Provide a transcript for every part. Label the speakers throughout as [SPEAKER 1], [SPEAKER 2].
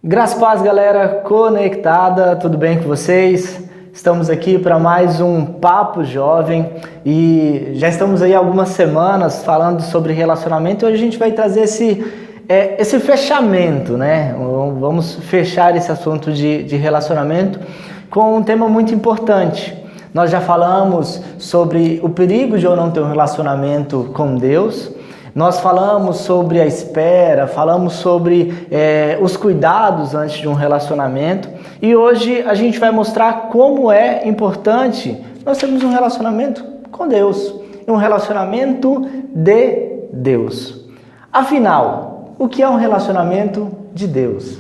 [SPEAKER 1] Graças a Paz, galera conectada, tudo bem com vocês? Estamos aqui para mais um Papo Jovem e já estamos aí algumas semanas falando sobre relacionamento e hoje a gente vai trazer esse fechamento, né? Vamos fechar esse assunto de relacionamento com um tema muito importante. Nós já falamos sobre o perigo de eu não ter um relacionamento com Deus. Nós falamos sobre a espera, falamos sobre os cuidados antes de um relacionamento e hoje a gente vai mostrar como é importante nós termos um relacionamento com Deus, um relacionamento de Deus. Afinal, o que é um relacionamento de Deus?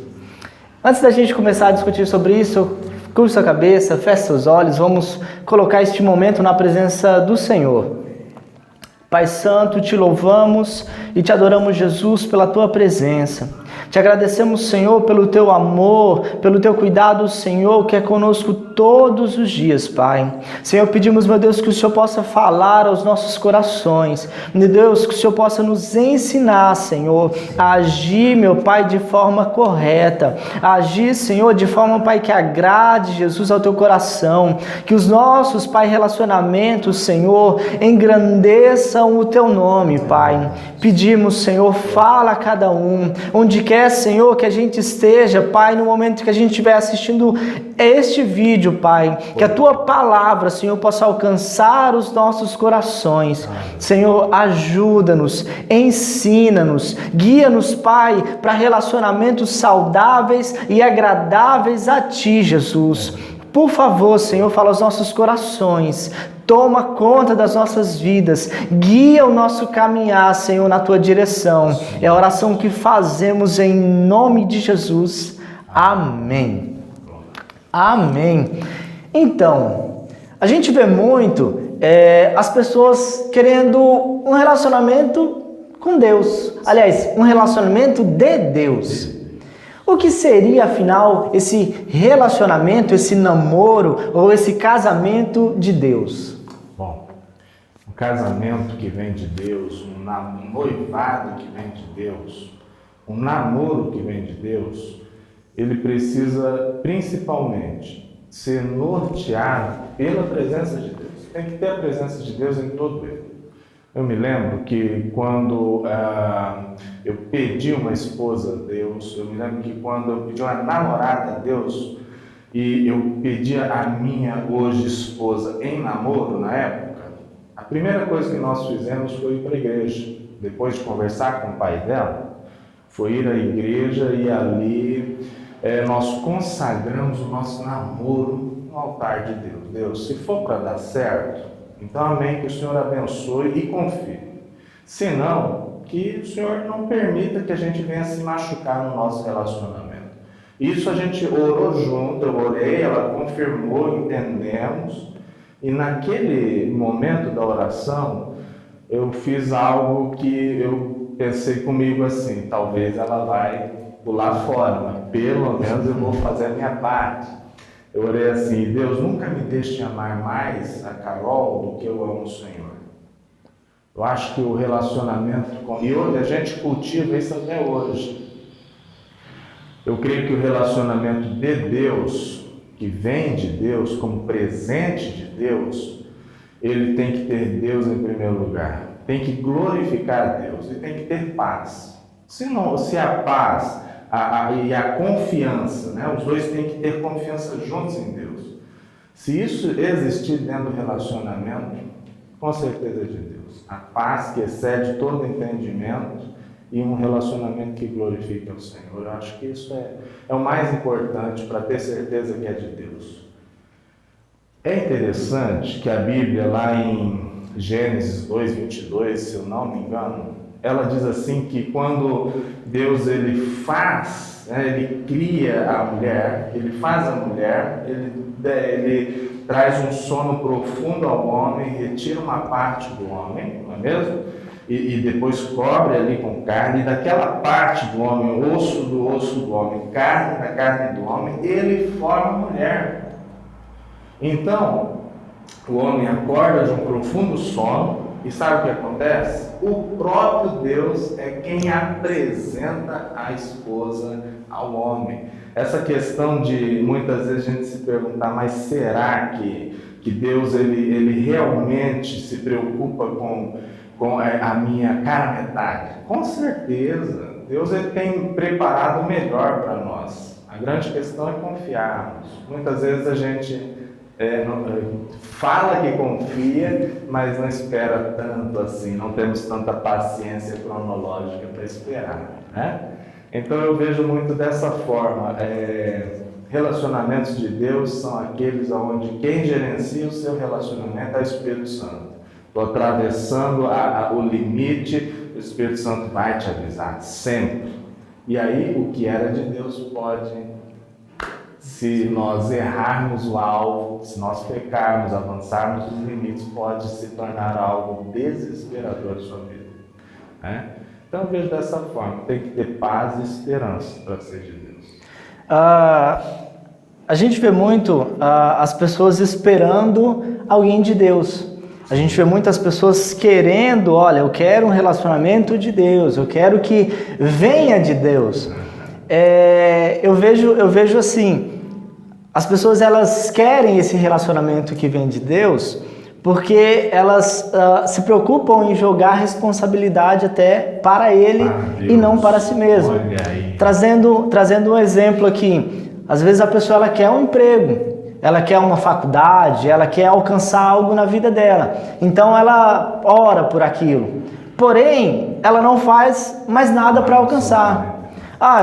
[SPEAKER 1] Antes da gente começar a discutir sobre isso, curva sua cabeça, feche seus olhos, vamos colocar este momento na presença do Senhor. Pai Santo, te louvamos e te adoramos, Jesus, pela tua presença. Te agradecemos, Senhor, pelo teu amor, pelo teu cuidado, Senhor, que é conosco todos os dias, Pai. Senhor, pedimos, meu Deus, que o Senhor possa falar aos nossos corações. Meu Deus, que o Senhor possa nos ensinar, Senhor, a agir, meu Pai, de forma correta. A agir, Senhor, de forma, Pai, que agrade, Jesus, ao teu coração. Que os nossos, Pai, relacionamentos, Senhor, engrandeçam o teu nome, Pai. Pedimos, Senhor, fala a cada um, onde quer, Senhor, que a gente esteja, Pai, no momento que a gente estiver assistindo este vídeo, Pai, que a tua palavra, Senhor, possa alcançar os nossos corações. Senhor, ajuda-nos, ensina-nos, guia-nos, Pai, para relacionamentos saudáveis e agradáveis a ti, Jesus. Por favor, Senhor, fala aos nossos corações, toma conta das nossas vidas, guia o nosso caminhar, Senhor, na tua direção. É a oração que fazemos em nome de Jesus. Amém. Amém. Então, a gente vê muito as pessoas querendo um relacionamento com Deus. Aliás, um relacionamento de Deus. O que seria, afinal, esse relacionamento, esse namoro ou esse casamento de Deus?
[SPEAKER 2] Bom, um casamento que vem de Deus, um noivado que vem de Deus, um namoro que vem de Deus, ele precisa principalmente ser norteado pela presença de Deus. Tem que ter a presença de Deus em todo ele. Eu me lembro que quando eu pedi uma esposa a Deus, eu me lembro que quando eu pedi uma namorada a Deus, e eu pedi a minha hoje esposa em namoro na época, a primeira coisa que nós fizemos foi ir para a igreja. Depois de conversar com o pai dela, foi ir à igreja e ali nós consagramos o nosso namoro no altar de Deus. Deus, se for para dar certo, então amém, que o Senhor abençoe e confirme. Se não, que o Senhor não permita que a gente venha se machucar no nosso relacionamento. Isso a gente orou junto, eu orei, ela confirmou, entendemos. E naquele momento da oração, eu fiz algo que eu pensei comigo assim, talvez ela vai pular fora, mas pelo menos eu vou fazer a minha parte. Eu orei assim, Deus, nunca me deixe amar mais a Carol do que eu amo o Senhor. Eu acho que o relacionamento e hoje a gente cultiva isso até hoje. Eu creio que o relacionamento de Deus, que vem de Deus, como presente de Deus, ele tem que ter Deus em primeiro lugar. Tem que glorificar a Deus e tem que ter paz. Se a paz e a confiança, né? Os dois têm que ter confiança juntos em Deus. Se isso existir dentro do relacionamento, com certeza é de Deus. A paz que excede todo entendimento e um relacionamento que glorifica o Senhor. Eu acho que isso é o mais importante para ter certeza que é de Deus. É interessante que a Bíblia, lá em Gênesis 2:22, se eu não me engano, ela diz assim que quando Deus ele faz, ele cria a mulher, ele faz a mulher, ele traz um sono profundo ao homem, retira uma parte do homem, não é mesmo? E depois cobre ali com carne, e daquela parte do homem, osso do homem, carne da carne do homem, ele forma a mulher. Então, o homem acorda de um profundo sono, E sabe o que acontece? O próprio Deus é quem apresenta a esposa ao homem. Essa questão de muitas vezes a gente se perguntar, mas será que Deus ele realmente se preocupa com a minha cara metade? Com certeza, Deus ele tem preparado o melhor para nós. A grande questão é confiarmos. Muitas vezes a gente fala que confia, mas não espera tanto assim, não temos tanta paciência cronológica para esperar, né? Então eu vejo muito dessa forma. Relacionamentos de Deus são aqueles onde quem gerencia o seu relacionamento é o Espírito Santo. Estou atravessando o limite, o Espírito Santo vai te avisar sempre. E aí o que era de Deus pode, se nós errarmos o alvo, se nós pecarmos, avançarmos os limites, pode se tornar algo desesperador na sua vida, né? Então eu vejo dessa forma, tem que ter paz e esperança para ser de Deus.
[SPEAKER 1] A gente vê muito as pessoas esperando alguém de Deus. A gente vê muitas pessoas querendo, olha, eu quero um relacionamento de Deus, eu quero que venha de Deus. Eu vejo assim, as pessoas elas querem esse relacionamento que vem de Deus porque elas se preocupam em jogar responsabilidade até para Ele e não para si mesmo. Trazendo um exemplo aqui, às vezes a pessoa ela quer um emprego, ela quer uma faculdade, ela quer alcançar algo na vida dela, então ela ora por aquilo, porém ela não faz mais nada para alcançar.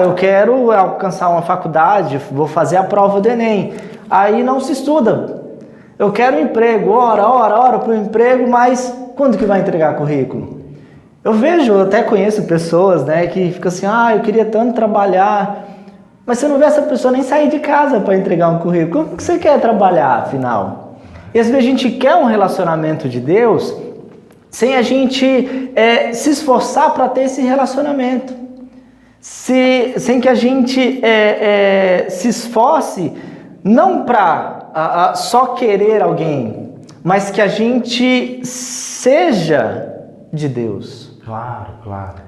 [SPEAKER 1] Eu quero alcançar uma faculdade, vou fazer a prova do Enem, aí não se estuda. Eu quero um emprego, ora para o emprego, mas quando que vai entregar currículo? Eu até conheço pessoas, né, que ficam assim, eu queria tanto trabalhar, mas você não vê essa pessoa nem sair de casa para entregar um currículo. Como que você quer trabalhar, afinal? E às vezes a gente quer um relacionamento de Deus sem a gente se esforçar para ter esse relacionamento. Sem que a gente se esforce não para só querer alguém, mas que a gente seja de Deus.
[SPEAKER 2] Claro.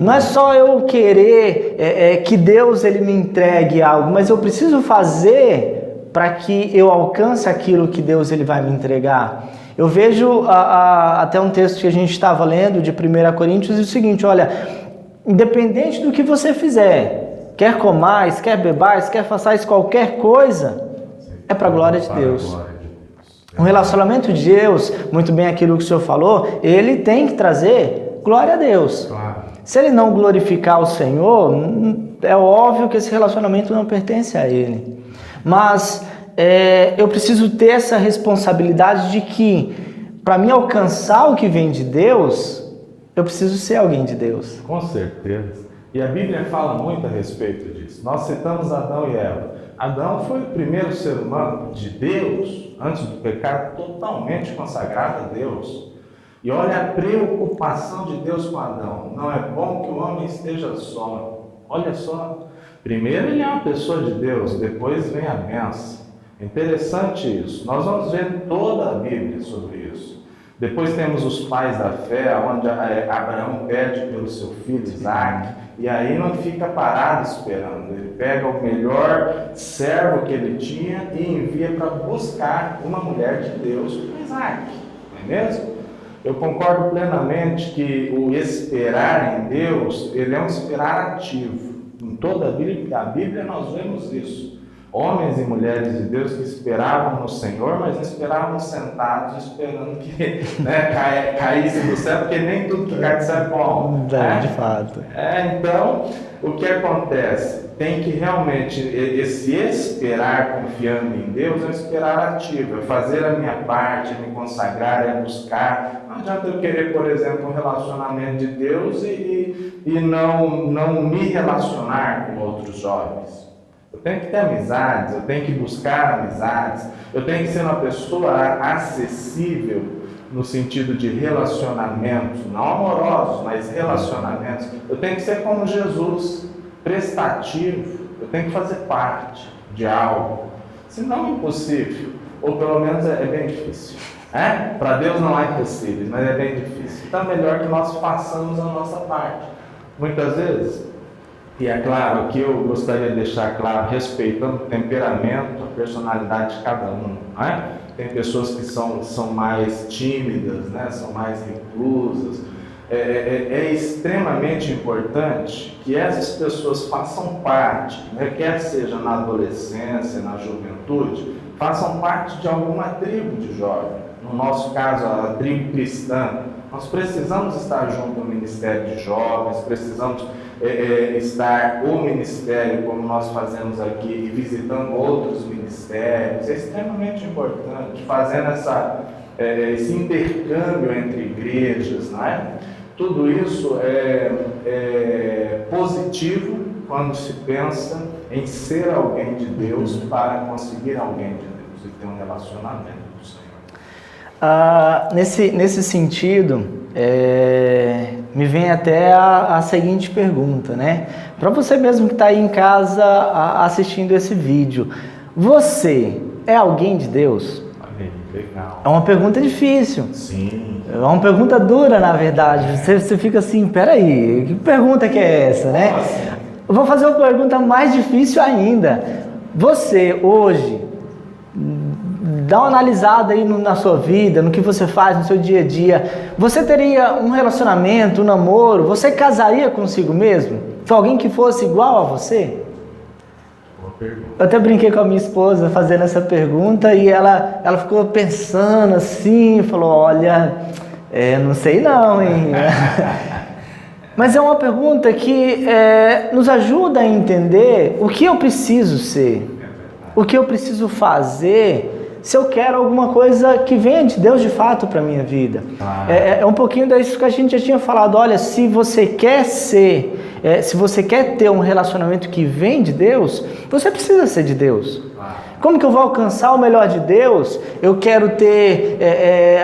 [SPEAKER 1] Não é só eu querer que Deus ele me entregue algo, mas eu preciso fazer para que eu alcance aquilo que Deus ele vai me entregar. Eu vejo até um texto que a gente estava lendo de 1 Coríntios, diz o seguinte, olha, independente do que você fizer, quer comais, quer bebais, quer façais qualquer coisa, é para a glória de Deus. Um relacionamento de Deus, muito bem aquilo que o senhor falou, ele tem que trazer glória a Deus.
[SPEAKER 2] Claro.
[SPEAKER 1] Se ele não glorificar o Senhor, é óbvio que esse relacionamento não pertence a ele. Mas eu preciso ter essa responsabilidade de que, para mim alcançar o que vem de Deus, eu preciso ser alguém de Deus.
[SPEAKER 2] Com certeza. E a Bíblia fala muito a respeito disso. Nós citamos Adão e Eva. Adão foi o primeiro ser humano de Deus, antes do pecado, totalmente consagrado a Deus. E olha a preocupação de Deus com Adão. Não é bom que o homem esteja só. Olha só. Primeiro ele é uma pessoa de Deus, depois vem a bênção. Interessante isso. Nós vamos ver toda a Bíblia sobre isso. Depois temos os pais da fé, onde Abraão pede pelo seu filho Isaac, e aí não fica parado esperando. Ele pega o melhor servo que ele tinha e envia para buscar uma mulher de Deus para Isaac. Não é mesmo? Eu concordo plenamente que o esperar em Deus, ele é um esperar ativo. Em toda a Bíblia nós vemos isso. Homens e mulheres de Deus que esperavam no Senhor, mas não esperavam sentados, esperando que caísse do céu, porque nem tudo que cai do céu é bom.
[SPEAKER 1] De fato.
[SPEAKER 2] Então, o que acontece? Tem que realmente, esse esperar confiando em Deus é um esperar ativo, é fazer a minha parte, é me consagrar, é buscar. Não adianta eu querer, por exemplo, um relacionamento de Deus e não me relacionar com outros jovens. Eu tenho que ter amizades, eu tenho que buscar amizades, eu tenho que ser uma pessoa acessível no sentido de relacionamento, não amorosos, mas relacionamentos. Eu tenho que ser como Jesus, prestativo, eu tenho que fazer parte de algo, senão é impossível. ou pelo menos é bem difícil. Para Deus não há impossíveis, mas é bem difícil. Então é melhor que nós façamos a nossa parte. Muitas vezes, e é claro, aqui eu gostaria de deixar claro, respeitando o temperamento, a personalidade de cada um. Tem pessoas que são mais tímidas, são mais reclusas. É extremamente importante que essas pessoas façam parte, quer seja na adolescência, na juventude, façam parte de alguma tribo de jovem. No nosso caso, a tribo cristã. Nós precisamos estar junto ao Ministério de Jovens, precisamos estar o ministério, como nós fazemos aqui, visitando outros ministérios. É extremamente importante, fazendo esse intercâmbio entre igrejas, não é? Tudo isso é positivo quando se pensa em ser alguém de Deus para conseguir alguém de Deus e ter um relacionamento com o Senhor.
[SPEAKER 1] Nesse sentido, me vem até a seguinte pergunta, né? Para você mesmo que está aí em casa assistindo esse vídeo, você é alguém de Deus?
[SPEAKER 2] Legal.
[SPEAKER 1] É uma pergunta difícil.
[SPEAKER 2] Sim.
[SPEAKER 1] É uma pergunta dura, na verdade. Você fica assim, peraí, que pergunta que é essa, né?
[SPEAKER 2] Nossa.
[SPEAKER 1] Eu vou fazer uma pergunta mais difícil ainda. Você, hoje, dá uma analisada aí na sua vida, no que você faz no seu dia a dia. Você teria um relacionamento, um namoro? Você casaria consigo mesmo? Se alguém que fosse igual a você? Eu até brinquei com a minha esposa fazendo essa pergunta e ela ficou pensando assim, falou, olha, não sei não, hein? Mas é uma pergunta que nos ajuda a entender o que eu preciso ser, o que eu preciso fazer, se eu quero alguma coisa que venha de Deus de fato para a minha vida. É um pouquinho disso que a gente já tinha falado, olha, se você quer se você quer ter um relacionamento que vem de Deus, você precisa ser de Deus. Como que eu vou alcançar o melhor de Deus? Eu quero ter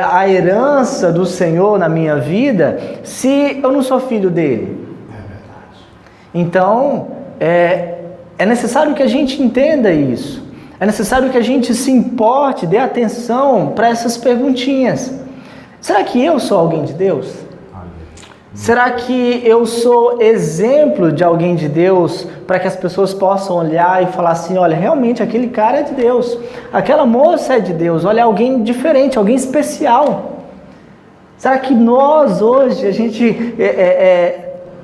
[SPEAKER 1] a herança do Senhor na minha vida, se eu não sou filho dele. Então, é necessário que a gente entenda isso. É necessário que a gente se importe, dê atenção para essas perguntinhas. Será que eu sou alguém de Deus? Será que eu sou exemplo de alguém de Deus para que as pessoas possam olhar e falar assim, olha, realmente aquele cara é de Deus, aquela moça é de Deus, olha, alguém diferente, alguém especial. Será que nós hoje, a gente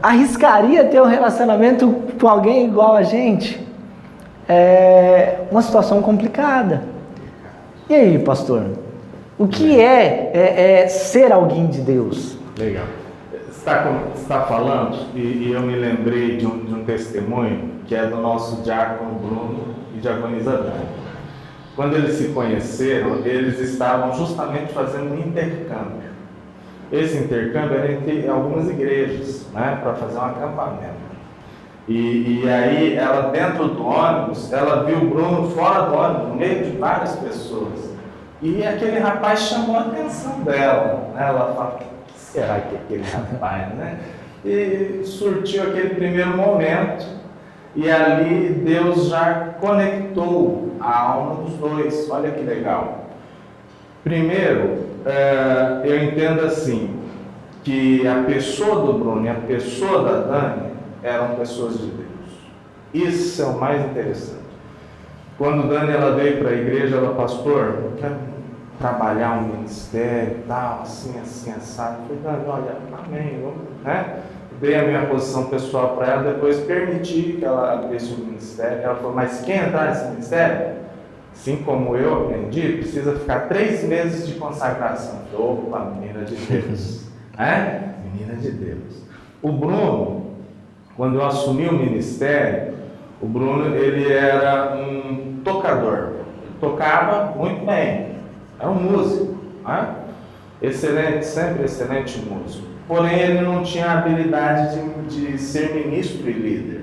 [SPEAKER 1] arriscaria ter um relacionamento com alguém igual a gente? É uma situação complicada. E aí, pastor? O que é ser alguém de Deus?
[SPEAKER 2] Legal. Você está falando, e eu me lembrei de um testemunho que é do nosso diácono Bruno e diaconisa Dani. Quando eles se conheceram, eles estavam justamente fazendo um intercâmbio. Esse intercâmbio era entre algumas igrejas, para fazer um acampamento. E aí, ela dentro do ônibus, ela viu o Bruno fora do ônibus, no meio de várias pessoas. E aquele rapaz chamou a atenção dela. Ela falou, será que é aquele rapaz, E surtiu aquele primeiro momento, e ali Deus já conectou a alma dos dois. Olha que legal. Primeiro, eu entendo assim, que a pessoa do Bruno e a pessoa da Dani eram pessoas de Deus. Isso é o mais interessante. Quando Dani ela veio para a igreja, ela, pastor, eu quero trabalhar um ministério e tal, assim, assado. Eu falei, olha, amém, dei a minha posição pessoal para ela, depois permiti que ela abrisse o ministério. Ela falou, mas quem entrar nesse ministério, assim como eu aprendi, precisa ficar 3 meses de consagração. Eu falei, opa, menina de Deus. Menina de Deus. O Bruno, quando eu assumi o ministério, o Bruno, ele era um tocador. Ele tocava muito bem. Era um músico, excelente, sempre excelente músico. Porém, ele não tinha a habilidade de ser ministro e líder.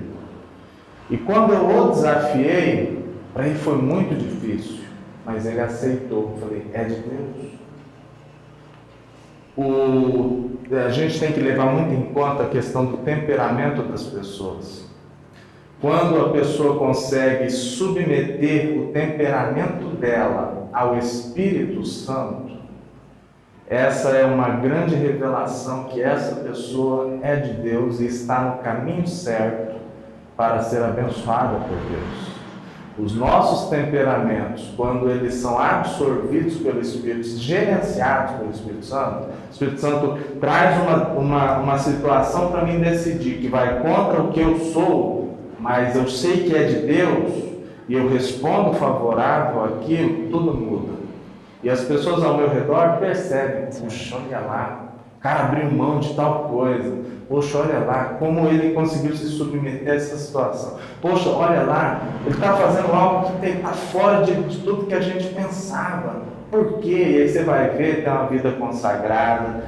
[SPEAKER 2] E quando eu o desafiei, para ele foi muito difícil, mas ele aceitou. Eu falei, é de Deus. A gente tem que levar muito em conta a questão do temperamento das pessoas. Quando a pessoa consegue submeter o temperamento dela ao Espírito Santo, essa é uma grande revelação que essa pessoa é de Deus e está no caminho certo para ser abençoada por Deus. Os nossos temperamentos, quando eles são absorvidos pelo Espírito, gerenciados pelo Espírito Santo, o Espírito Santo traz uma situação para mim decidir que vai contra o que eu sou, mas eu sei que é de Deus, e eu respondo favorável àquilo, tudo muda. E as pessoas ao meu redor percebem, puxa, olha lá, o cara abriu mão de tal coisa, poxa, olha lá, como ele conseguiu se submeter a essa situação. Poxa, olha lá, ele está fazendo algo que está fora de tudo que a gente pensava. Por quê? E aí você vai ver, tem uma vida consagrada,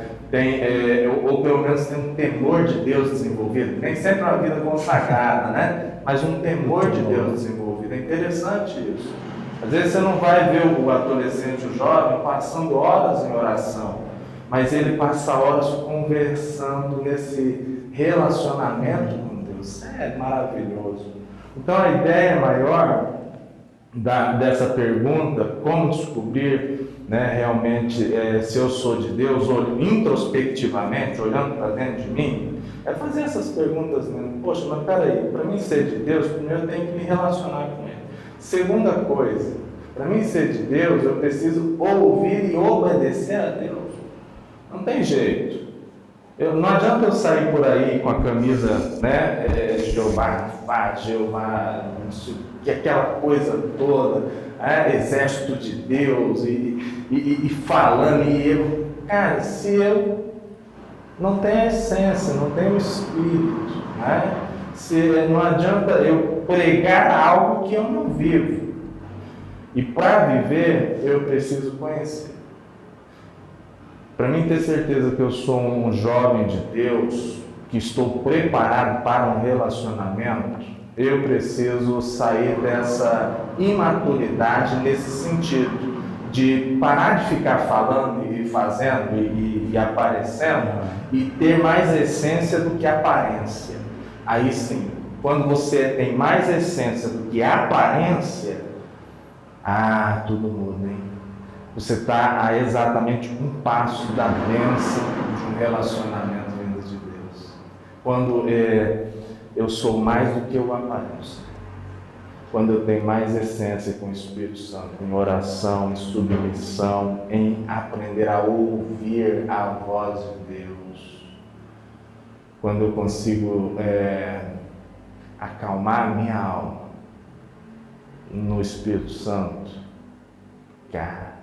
[SPEAKER 2] ou pelo menos tem um temor de Deus desenvolvido. Nem sempre uma vida consagrada, né? Mas um temor de Deus desenvolvido. É interessante isso. Às vezes você não vai ver o adolescente, o jovem, passando horas em oração, mas ele passa horas conversando nesse relacionamento com Deus. É maravilhoso. Então a ideia maior dessa pergunta, como descobrir, né, realmente se eu sou de Deus, introspectivamente, olhando para dentro de mim, é fazer essas perguntas mesmo. Poxa, mas peraí, para mim ser de Deus, primeiro eu tenho que me relacionar com Ele. Segunda coisa, para mim ser de Deus, eu preciso ouvir e obedecer a Deus. Não tem jeito. Não adianta eu sair por aí com a camisa, né, Jeová, aquela coisa toda, exército de Deus, e falando, cara, se eu não tenho a essência, não tenho o Espírito, né? Não adianta eu pregar algo que eu não vivo. E para viver, eu preciso conhecer. Para mim ter certeza que eu sou um jovem de Deus, que estou preparado para um relacionamento, eu preciso sair dessa imaturidade nesse sentido, de parar de ficar falando e fazendo e aparecendo e ter mais essência do que aparência. Aí sim, quando você tem mais essência do que aparência, tudo muda, hein? Você está a exatamente um passo da bênção de um relacionamento vindo de Deus. Quando eu sou mais do que eu apareço. Quando eu tenho mais essência com o Espírito Santo, em oração, em submissão, em aprender a ouvir a voz de Deus. Quando eu consigo acalmar a minha alma no Espírito Santo, cara,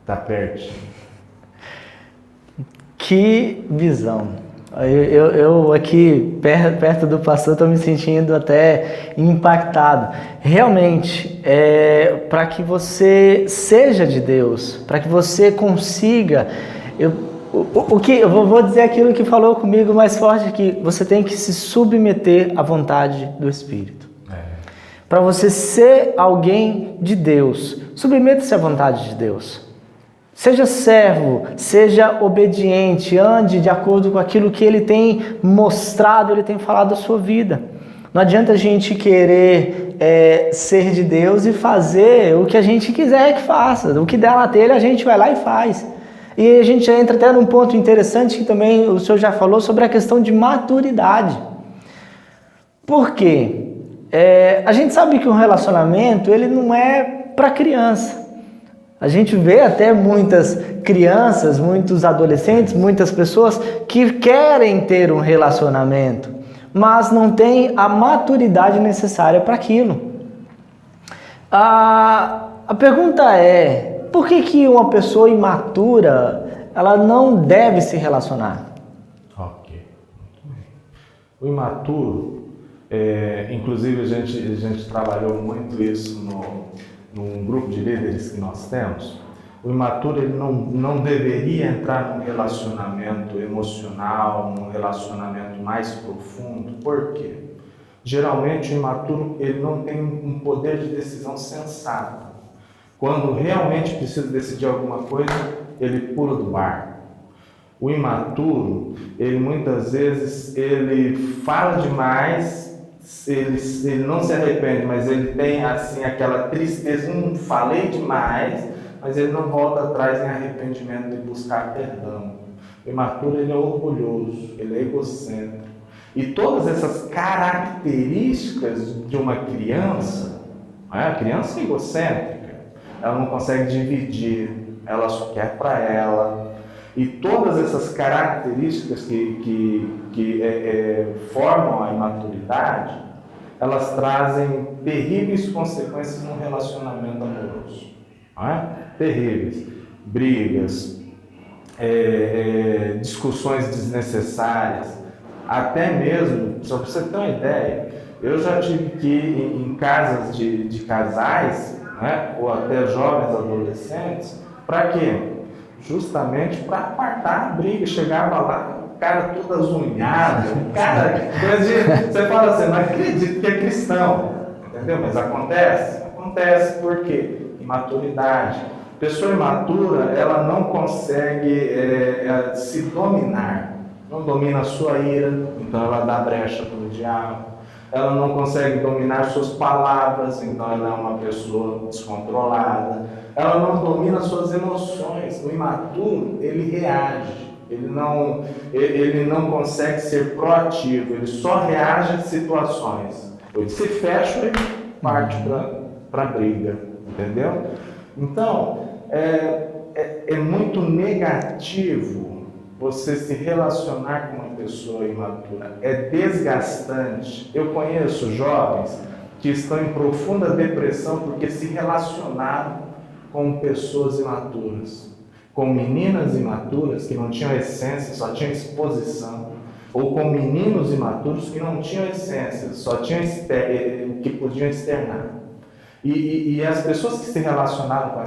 [SPEAKER 2] tá perto.
[SPEAKER 1] Que visão! Eu aqui, perto do pastor, estou me sentindo até impactado. Realmente, para que você seja de Deus, para que você consiga... Eu vou dizer aquilo que falou comigo mais forte, que você tem que se submeter à vontade do Espírito. Para você ser alguém de Deus, submeta-se à vontade de Deus. Seja servo, seja obediente, ande de acordo com aquilo que Ele tem mostrado, Ele tem falado da sua vida. Não adianta a gente querer ser de Deus e fazer o que a gente quiser que faça. O que der na telha a gente vai lá e faz. E a gente entra até num ponto interessante que também o senhor já falou sobre a questão de maturidade. Por quê? A gente sabe que um relacionamento ele não é para criança. A gente vê até muitas crianças, muitos adolescentes, muitas pessoas que querem ter um relacionamento, mas não têm a maturidade necessária para aquilo. A pergunta é, por que uma pessoa imatura ela não deve se relacionar?
[SPEAKER 2] Ok, muito bem. O imaturo, inclusive a gente trabalhou muito isso num grupo de líderes que nós temos. O imaturo ele não deveria entrar num relacionamento emocional, num relacionamento mais profundo. Por quê? Geralmente o imaturo ele não tem um poder de decisão sensato. Quando realmente precisa decidir alguma coisa, ele pula do barco. O imaturo, ele muitas vezes ele fala demais, ele não se arrepende, mas ele tem assim aquela tristeza, falei demais, mas ele não volta atrás em arrependimento de buscar perdão. O imaturo, ele é orgulhoso, ele é egocêntrico. E todas essas características de uma criança, a criança é egocêntrica, ela não consegue dividir, ela só quer para ela. E todas essas características que formam a imaturidade, elas trazem terríveis consequências no relacionamento amoroso. Não é? Terríveis. Brigas, discussões desnecessárias, até mesmo, só para você ter uma ideia, eu já tive que ir em casas de casais, né, ou até jovens adolescentes, para quê? Justamente para apartar a briga. Chegava lá, o cara todo azunhado, cara, você fala assim, não acredito que é cristão, entendeu? Mas acontece? Acontece por quê? Imaturidade. Pessoa imatura, ela não consegue se dominar, não domina a sua ira, então ela dá brecha para o diabo. Ela não consegue dominar suas palavras, então ela é uma pessoa descontrolada. Ela não domina suas emoções. O imaturo, ele reage, ele não consegue ser proativo, ele só reage a situações. Ele se fecha e parte para a briga, entendeu? Então, é muito negativo você se relacionar com uma pessoa imatura. É desgastante. Eu conheço jovens que estão em profunda depressão porque se relacionaram com pessoas imaturas, com meninas imaturas que não tinham essência, só tinham exposição, ou com meninos imaturos que não tinham essência, só tinham que podiam externar. E as pessoas que se relacionaram com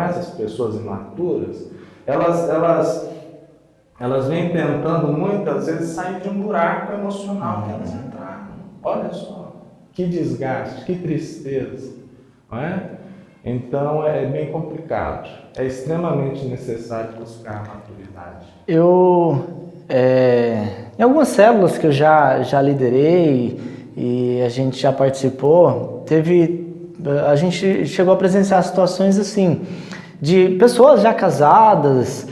[SPEAKER 2] essas pessoas imaturas, elas vêm tentando muitas vezes sair de um buraco emocional que elas entraram. Olha só, que desgaste, que tristeza, não é? Então é bem complicado, é extremamente necessário buscar a maturidade.
[SPEAKER 1] Em algumas células que eu já liderei e a gente já participou, a gente chegou a presenciar situações assim, de pessoas já casadas,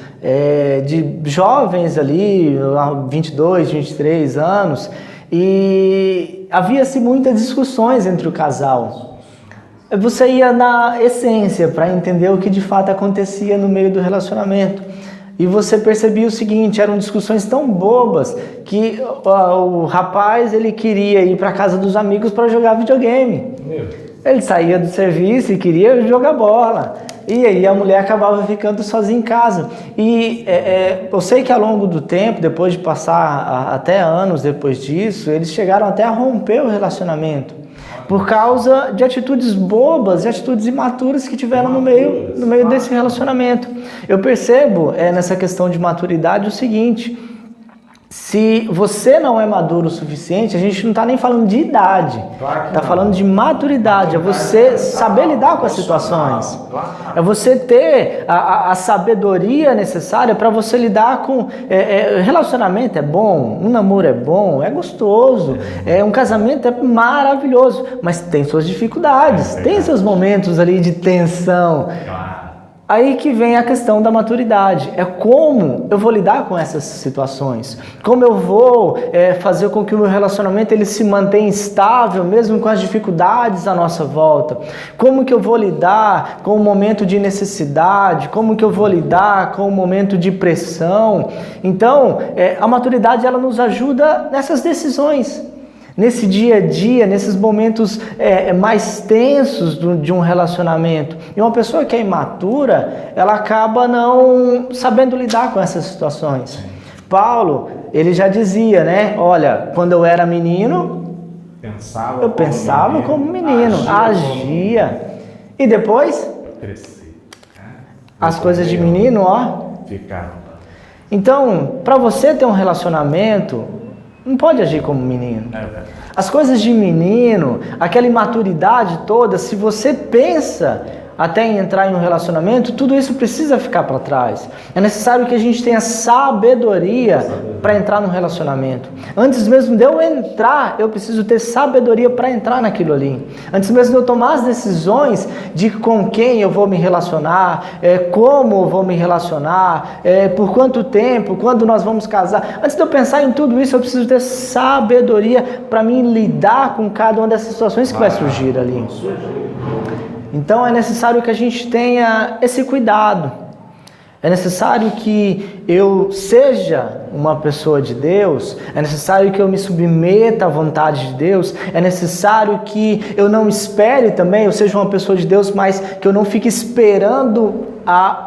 [SPEAKER 1] de jovens ali, 22, 23 anos, e havia-se muitas discussões entre o casal. Você ia na essência para entender o que de fato acontecia no meio do relacionamento. E você percebia o seguinte, eram discussões tão bobas que o rapaz ele queria ir para a casa dos amigos para jogar videogame. Ele saía do serviço e queria jogar bola. E aí a mulher acabava ficando sozinha em casa. E eu sei que ao longo do tempo, depois de passar até anos depois disso, eles chegaram até a romper o relacionamento. Por causa de atitudes bobas e atitudes imaturas que tiveram no meio desse relacionamento. Eu percebo nessa questão de maturidade o seguinte: se você não é maduro o suficiente, a gente não está nem falando de idade, está falando de maturidade, é você saber lidar com as situações, é você ter a sabedoria necessária para você lidar com... relacionamento é bom, um namoro é bom, é gostoso, um casamento é maravilhoso, mas tem suas dificuldades, tem seus momentos ali de tensão. Aí que vem a questão da maturidade, é como eu vou lidar com essas situações, como eu vou fazer com que o meu relacionamento ele se mantenha estável, mesmo com as dificuldades à nossa volta, como que eu vou lidar com o momento de necessidade, como que eu vou lidar com o momento de pressão. Então, a maturidade ela nos ajuda nessas decisões, nesse dia a dia, nesses momentos mais tensos de um relacionamento. E uma pessoa que é imatura, ela acaba não sabendo lidar com essas situações. Paulo, ele já dizia, né? Olha, quando eu era menino, eu pensava como menino, agia. E depois,
[SPEAKER 2] cresci.
[SPEAKER 1] As coisas de menino, ó,
[SPEAKER 2] ficaram.
[SPEAKER 1] Então, para você ter um relacionamento, não pode agir como menino. As coisas de menino, aquela imaturidade toda, se você pensa até entrar em um relacionamento, tudo isso precisa ficar para trás. É necessário que a gente tenha sabedoria para entrar num relacionamento. Antes mesmo de eu entrar, eu preciso ter sabedoria para entrar naquilo ali. Antes mesmo de eu tomar as decisões de com quem eu vou me relacionar, como eu vou me relacionar, por quanto tempo, quando nós vamos casar. Antes de eu pensar em tudo isso, eu preciso ter sabedoria para mim lidar com cada uma dessas situações que vai surgir ali. Então é necessário que a gente tenha esse cuidado. É necessário que eu seja uma pessoa de Deus, é necessário que eu me submeta à vontade de Deus, é necessário que eu não espere também, eu seja uma pessoa de Deus, mas que eu não fique esperando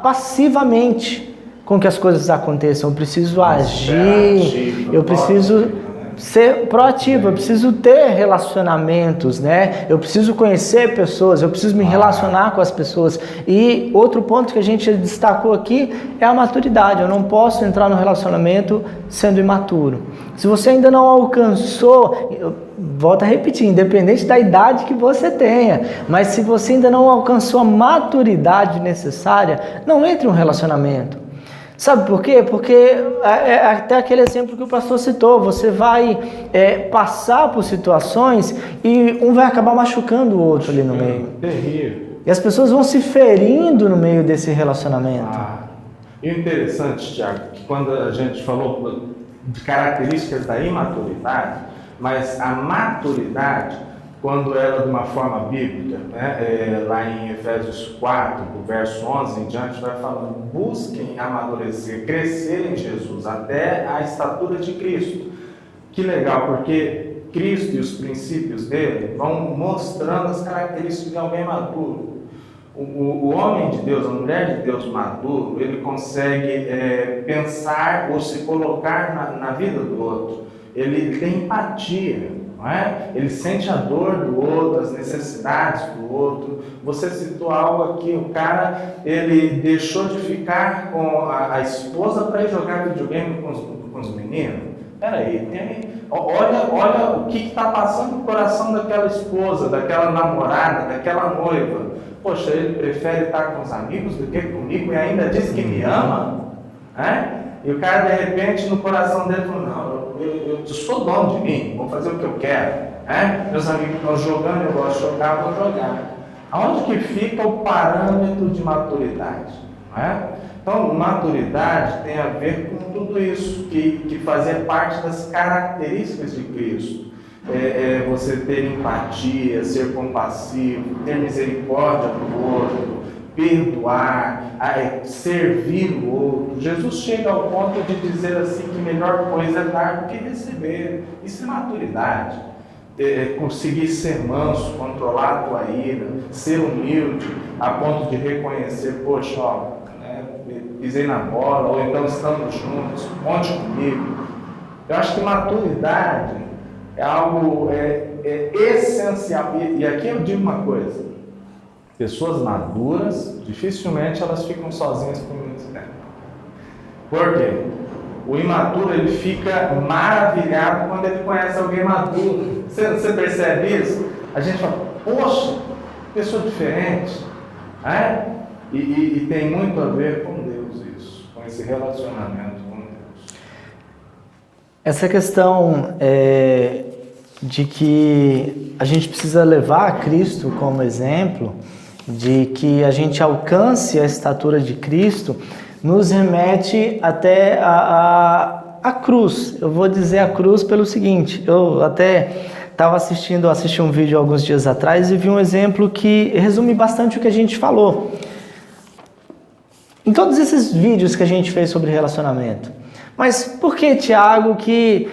[SPEAKER 1] passivamente com que as coisas aconteçam. Eu preciso agir, eu preciso ser proativo, eu preciso ter relacionamentos, né? Eu preciso conhecer pessoas, eu preciso me relacionar com as pessoas. E outro ponto que a gente destacou aqui é a maturidade. Eu não posso entrar no relacionamento sendo imaturo. Se você ainda não alcançou, eu volto a repetir, independente da idade que você tenha, mas se você ainda não alcançou a maturidade necessária, não entre em um relacionamento. Sabe por quê? Porque até aquele exemplo que o pastor citou, você vai passar por situações e um vai acabar machucando o outro ali no meio.
[SPEAKER 2] Terrível.
[SPEAKER 1] E as pessoas vão se ferindo no meio desse relacionamento.
[SPEAKER 2] E o interessante, Tiago, que quando a gente falou de características da imaturidade, mas a maturidade, quando ela de uma forma bíblica, né, lá em Efésios 4, do verso 11 em diante, vai falando: busquem amadurecer, crescer em Jesus, até a estatura de Cristo. Que legal, porque Cristo e os princípios dele vão mostrando as características de alguém maduro. O homem de Deus, a mulher de Deus maduro, ele consegue pensar ou se colocar na vida do outro. Ele tem empatia. Não é? Ele sente a dor do outro, as necessidades do outro. Você citou algo aqui, o cara, ele deixou de ficar com a esposa para ir jogar videogame com os meninos. Peraí, olha o que está passando no coração daquela esposa, daquela namorada, daquela noiva. Poxa, ele prefere estar com os amigos do que comigo e ainda diz que me ama? E o cara, de repente, no coração dele falou: não, eu sou dono de mim, vou fazer o que eu quero. Meus amigos estão jogando, eu gosto de jogar, vou jogar. Aonde que fica o parâmetro de maturidade? Então, maturidade tem a ver com tudo isso, que fazia parte das características de Cristo. Você ter empatia, ser compassivo, ter misericórdia do outro, perdoar, servir o outro. Jesus chega ao ponto de dizer assim que melhor coisa é dar do que receber. Isso é maturidade. Conseguir ser manso, controlar a tua ira, ser humilde, a ponto de reconhecer: poxa, pisei na bola, ou então estamos juntos, conte comigo. Eu acho que maturidade é algo essencial. E aqui eu digo uma coisa: pessoas maduras, dificilmente elas ficam sozinhas por muito tempo. Por quê? O imaturo, ele fica maravilhado quando ele conhece alguém maduro. Você percebe isso? A gente fala: poxa, pessoa diferente. E tem muito a ver com Deus isso, com esse relacionamento com Deus.
[SPEAKER 1] Essa questão de que a gente precisa levar a Cristo como exemplo, de que a gente alcance a estatura de Cristo, nos remete até a cruz. Eu vou dizer a cruz pelo seguinte: eu até assisti um vídeo alguns dias atrás e vi um exemplo que resume bastante o que a gente falou. Em todos esses vídeos que a gente fez sobre relacionamento. Mas por que, Tiago, que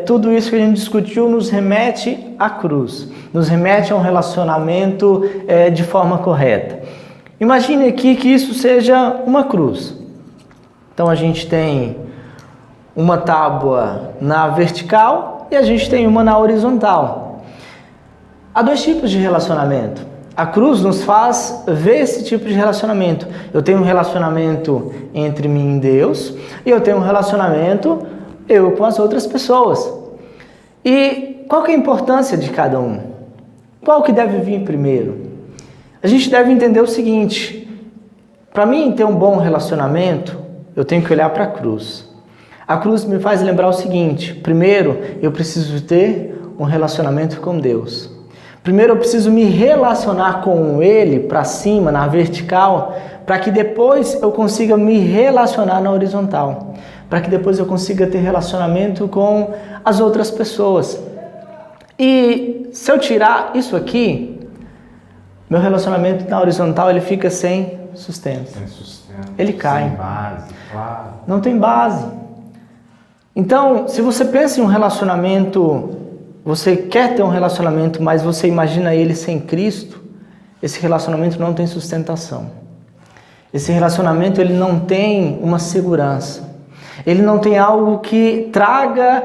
[SPEAKER 1] tudo isso que a gente discutiu nos remete à cruz? Nos remete a um relacionamento de forma correta. Imagine aqui que isso seja uma cruz. Então a gente tem uma tábua na vertical e a gente tem uma na horizontal. Há dois tipos de relacionamento. A cruz nos faz ver esse tipo de relacionamento. Eu tenho um relacionamento entre mim e Deus e eu tenho um relacionamento eu com as outras pessoas. E qual que é a importância de cada um? Qual que deve vir primeiro? A a gente deve entender o seguinte: para mim ter um bom relacionamento, eu tenho que olhar para a cruz. A cruz me faz lembrar o seguinte: primeiro, eu preciso ter um relacionamento com Deus. Primeiro, eu preciso me relacionar com Ele para cima, na vertical, para que depois eu consiga me relacionar na horizontal. Para que depois eu consiga ter relacionamento com as outras pessoas. E se eu tirar isso aqui, meu relacionamento na horizontal ele fica sem sustento.
[SPEAKER 2] Sem sustento.
[SPEAKER 1] Ele cai.
[SPEAKER 2] Sem base, claro.
[SPEAKER 1] Não tem base. Então, se você pensa em um relacionamento, você quer ter um relacionamento, mas você imagina ele sem Cristo, esse relacionamento não tem sustentação. Esse relacionamento ele não tem uma segurança. Ele não tem algo que traga,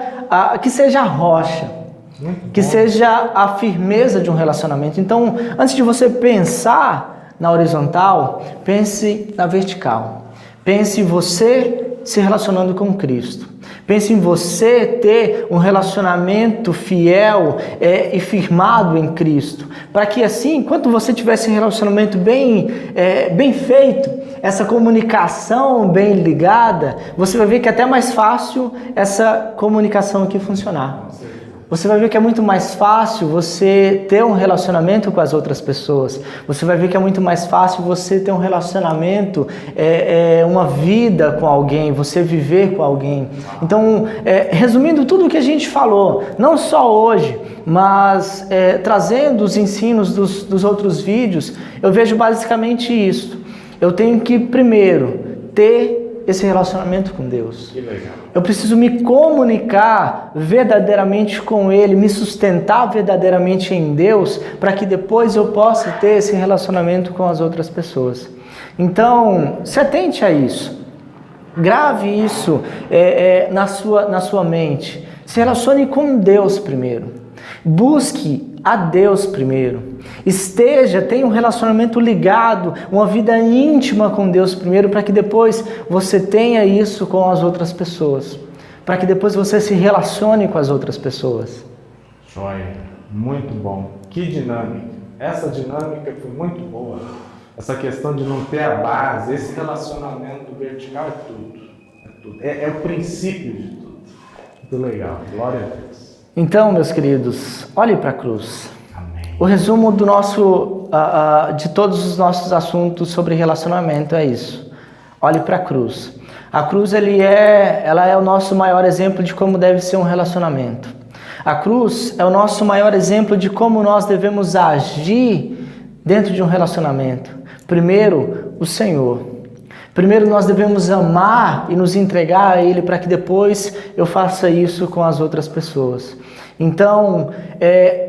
[SPEAKER 1] que seja a rocha, que seja a firmeza de um relacionamento. Então, antes de você pensar na horizontal, pense na vertical. Pense em você se relacionando com Cristo. Pense em você ter um relacionamento fiel e firmado em Cristo. Para que assim, enquanto você tiver esse relacionamento bem feito, essa comunicação bem ligada, você vai ver que é até mais fácil essa comunicação aqui funcionar. Você vai ver que é muito mais fácil você ter um relacionamento com as outras pessoas. Você vai ver que é muito mais fácil você ter um relacionamento, uma vida com alguém, você viver com alguém. Então, resumindo tudo o que a gente falou, não só hoje, mas trazendo os ensinos dos outros vídeos, eu vejo basicamente isso. Eu tenho que, primeiro, ter esse relacionamento com Deus.
[SPEAKER 2] Que legal.
[SPEAKER 1] Eu preciso me comunicar verdadeiramente com Ele, me sustentar verdadeiramente em Deus, para que depois eu possa ter esse relacionamento com as outras pessoas. Então, se atente a isso. Grave isso na sua mente. Se relacione com Deus primeiro. Busque a Deus primeiro. Tenha um relacionamento ligado, uma vida íntima com Deus primeiro, para que depois você tenha isso com as outras pessoas. Para que depois você se relacione com as outras pessoas.
[SPEAKER 2] Joia, muito bom. Que dinâmica. Essa dinâmica foi muito boa. Essa questão de não ter a base, esse relacionamento vertical é tudo. É o princípio de tudo. Muito legal. Glória a Deus.
[SPEAKER 1] Então, meus queridos, olhe para a cruz.
[SPEAKER 2] Amém.
[SPEAKER 1] O resumo de todos os nossos assuntos sobre relacionamento é isso. Olhe para a cruz. A cruz ela é o nosso maior exemplo de como deve ser um relacionamento. A cruz é o nosso maior exemplo de como nós devemos agir dentro de um relacionamento. Primeiro, o Senhor. Primeiro nós devemos amar e nos entregar a Ele para que depois eu faça isso com as outras pessoas. Então,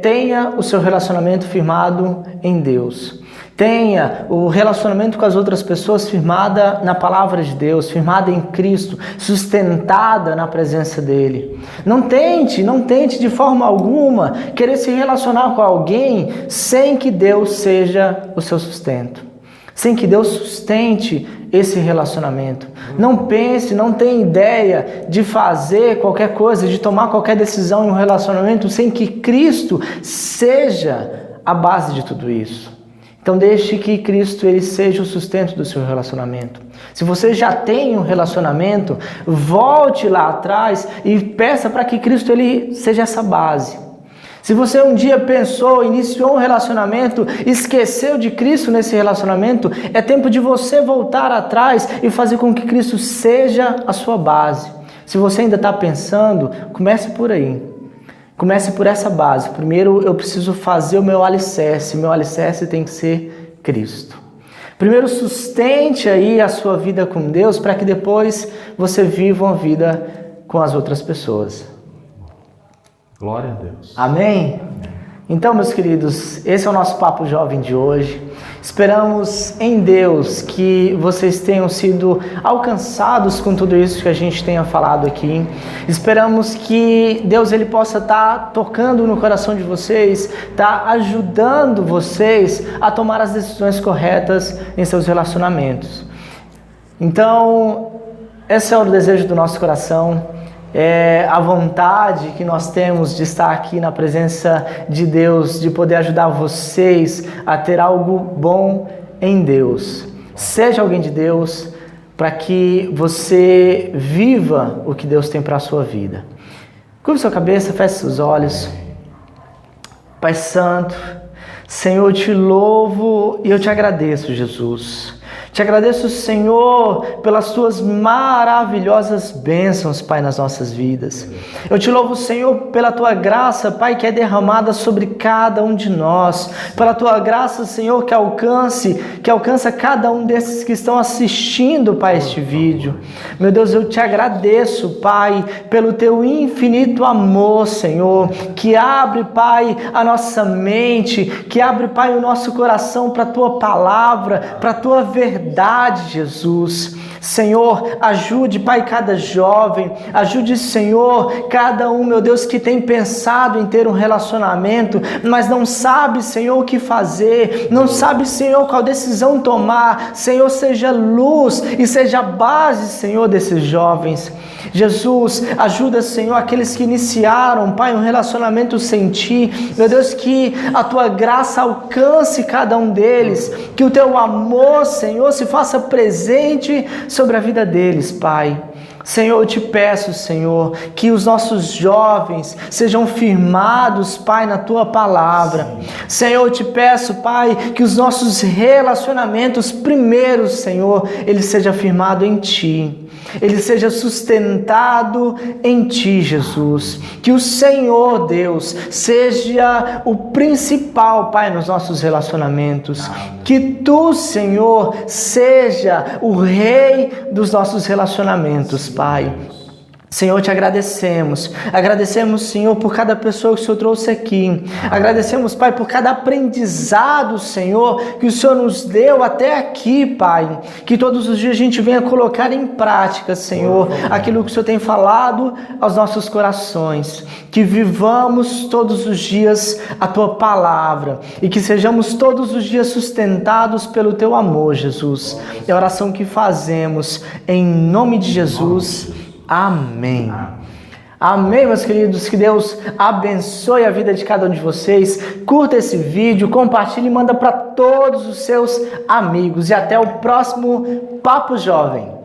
[SPEAKER 1] tenha o seu relacionamento firmado em Deus. Tenha o relacionamento com as outras pessoas firmada na palavra de Deus, firmada em Cristo, sustentada na presença dEle. Não tente de forma alguma querer se relacionar com alguém sem que Deus seja o seu sustento. Sem que Deus sustente esse relacionamento. Não pense, não tenha ideia de fazer qualquer coisa, de tomar qualquer decisão em um relacionamento sem que Cristo seja a base de tudo isso. Então deixe que Cristo ele seja o sustento do seu relacionamento. Se você já tem um relacionamento, volte lá atrás e peça para que Cristo ele seja essa base. Se você um dia pensou, iniciou um relacionamento, esqueceu de Cristo nesse relacionamento, é tempo de você voltar atrás e fazer com que Cristo seja a sua base. Se você ainda está pensando, comece por aí. Comece por essa base. Primeiro eu preciso fazer o meu alicerce. Meu alicerce tem que ser Cristo. Primeiro sustente aí a sua vida com Deus para que depois você viva uma vida com as outras pessoas.
[SPEAKER 2] Glória a Deus.
[SPEAKER 1] Amém? Então, meus queridos, esse é o nosso Papo Jovem de hoje. Esperamos em Deus que vocês tenham sido alcançados com tudo isso que a gente tenha falado aqui. Esperamos que Deus ele possa estar tocando no coração de vocês, estar ajudando vocês a tomar as decisões corretas em seus relacionamentos. Então, esse é o desejo do nosso coração. a vontade que nós temos de estar aqui na presença de Deus, de poder ajudar vocês a ter algo bom em Deus. Seja alguém de Deus, para que você viva o que Deus tem para a sua vida. Curva sua cabeça, feche seus olhos. Pai Santo, Senhor, eu te louvo e eu te agradeço, Jesus. Te agradeço, Senhor, pelas tuas maravilhosas bênçãos, Pai, nas nossas vidas. Eu te louvo, Senhor, pela tua graça, Pai, que é derramada sobre cada um de nós. Pela tua graça, Senhor, que alcança cada um desses que estão assistindo, Pai, este vídeo. Meu Deus, eu te agradeço, Pai, pelo teu infinito amor, Senhor, que abre, Pai, a nossa mente, que abre, Pai, o nosso coração para a tua palavra, para a tua verdade, Jesus. Senhor, ajude, Pai, cada jovem, ajude, Senhor, cada um, meu Deus, que tem pensado em ter um relacionamento, mas não sabe, Senhor, o que fazer, não sabe, Senhor, qual decisão tomar. Senhor, seja luz e seja a base, Senhor, desses jovens. Jesus, ajuda, Senhor, aqueles que iniciaram, Pai, um relacionamento sem Ti. Meu Deus, que a Tua graça alcance cada um deles, que o Teu amor, Senhor, se faça presente sobre a vida deles, Pai. Senhor, eu te peço, Senhor, que os nossos jovens sejam firmados, Pai, na Tua palavra. Senhor, eu te peço, Pai, que os nossos relacionamentos primeiros, Senhor, ele seja firmado em Ti. Ele seja sustentado em Ti, Jesus. Que o Senhor, Deus, seja o principal, Pai, nos nossos relacionamentos. Que Tu, Senhor, seja o Rei dos nossos relacionamentos, Pai. Senhor, te agradecemos, Senhor, por cada pessoa que o Senhor trouxe aqui, agradecemos, Pai, por cada aprendizado, Senhor, que o Senhor nos deu até aqui, Pai, que todos os dias a gente venha colocar em prática, Senhor, aquilo que o Senhor tem falado aos nossos corações, que vivamos todos os dias a Tua palavra e que sejamos todos os dias sustentados pelo Teu amor, Jesus. É a oração que fazemos em nome de Jesus. Amém. Amém, meus queridos. Que Deus abençoe a vida de cada um de vocês. Curta esse vídeo, compartilhe e manda para todos os seus amigos. E até o próximo Papo Jovem.